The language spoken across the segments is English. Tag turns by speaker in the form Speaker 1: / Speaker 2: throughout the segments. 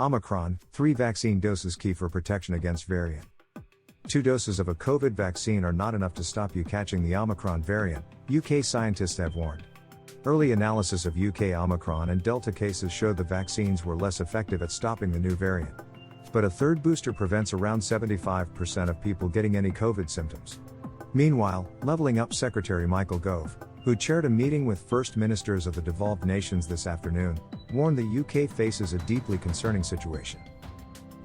Speaker 1: Omicron, 3 vaccine doses key for protection against variant. 2 doses of a COVID vaccine are not enough to stop you catching the Omicron variant, UK scientists have warned. Early analysis of UK Omicron and Delta cases showed the vaccines were less effective at stopping the new variant. But a third booster prevents around 75% of people getting any COVID symptoms. Meanwhile, Levelling Up Secretary Michael Gove, who chaired a meeting with first ministers of the devolved nations this afternoon, warned the UK faces a deeply concerning situation.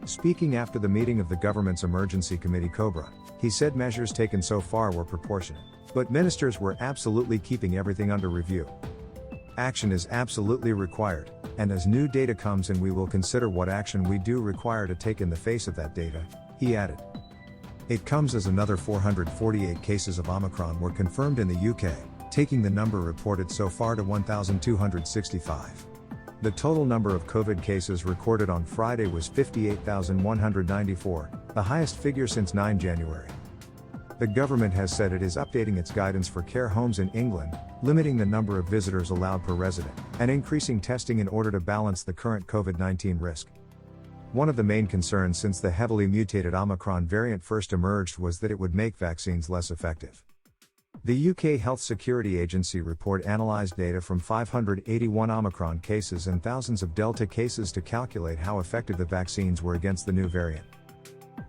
Speaker 1: Speaking after the meeting of the government's emergency committee COBRA, he said measures taken so far were proportionate, but ministers were absolutely keeping everything under review. Action is absolutely required, and as new data comes in we will consider what action we do require to take in the face of that data, he added. It comes as another 448 cases of Omicron were confirmed in the UK, taking the number reported so far to 1,265. The total number of COVID cases recorded on Friday was 58,194, the highest figure since 9 January. The government has said it is updating its guidance for care homes in England, limiting the number of visitors allowed per resident, and increasing testing in order to balance the current COVID-19 risk. One of the main concerns since the heavily mutated Omicron variant first emerged was that it would make vaccines less effective. The UK Health Security Agency report analysed data from 581 Omicron cases and thousands of Delta cases to calculate how effective the vaccines were against the new variant.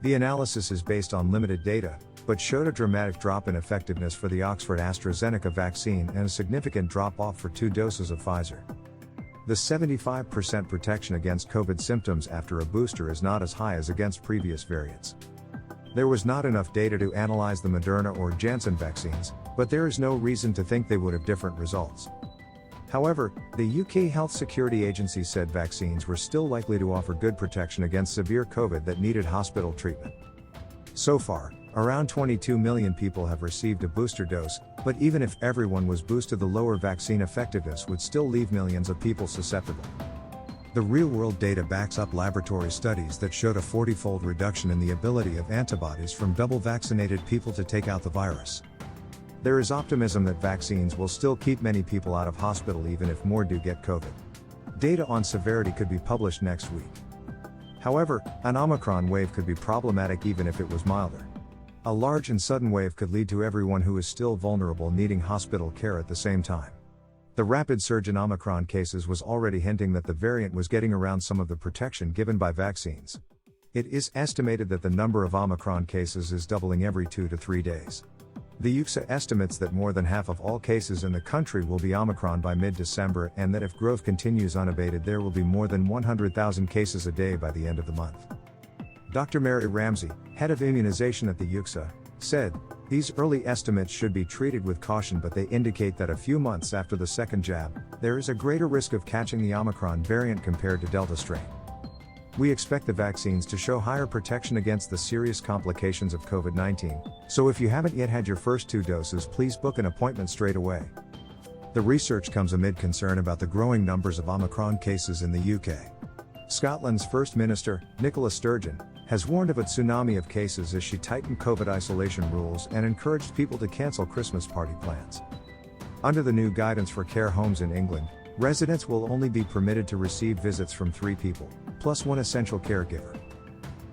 Speaker 1: The analysis is based on limited data, but showed a dramatic drop in effectiveness for the Oxford-AstraZeneca vaccine and a significant drop-off for 2 doses of Pfizer. The 75% protection against COVID symptoms after a booster is not as high as against previous variants. There was not enough data to analyze the Moderna or Janssen vaccines, but there is no reason to think they would have different results. However, the UK Health Security Agency said vaccines were still likely to offer good protection against severe COVID that needed hospital treatment. So far, around 22 million people have received a booster dose, but even if everyone was boosted, the lower vaccine effectiveness would still leave millions of people susceptible. The real-world data backs up laboratory studies that showed a 40-fold reduction in the ability of antibodies from double-vaccinated people to take out the virus. There is optimism that vaccines will still keep many people out of hospital even if more do get COVID. Data on severity could be published next week. However, an Omicron wave could be problematic even if it was milder. A large and sudden wave could lead to everyone who is still vulnerable needing hospital care at the same time. The rapid surge in Omicron cases was already hinting that the variant was getting around some of the protection given by vaccines. It is estimated that the number of Omicron cases is doubling every 2 to 3 days. The UK estimates that more than half of all cases in the country will be Omicron by mid-December, and that if growth continues unabated there will be more than 100,000 cases a day by the end of the month. Dr. Mary Ramsey, head of immunization at the UK, said, "These early estimates should be treated with caution, but they indicate that a few months after the second jab, there is a greater risk of catching the Omicron variant compared to Delta strain. We expect the vaccines to show higher protection against the serious complications of COVID-19, so if you haven't yet had your first 2 doses, please book an appointment straight away." The research comes amid concern about the growing numbers of Omicron cases in the UK. Scotland's First Minister, Nicola Sturgeon, has warned of a tsunami of cases as she tightened COVID isolation rules and encouraged people to cancel Christmas party plans. Under the new guidance for care homes in England, residents will only be permitted to receive visits from 3 people, plus 1 essential caregiver.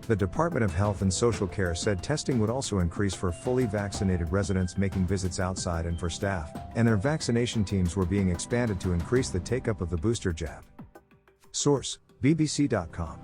Speaker 1: The Department of Health and Social Care said testing would also increase for fully vaccinated residents making visits outside and for staff, and their vaccination teams were being expanded to increase the take-up of the booster jab. Source: BBC.com.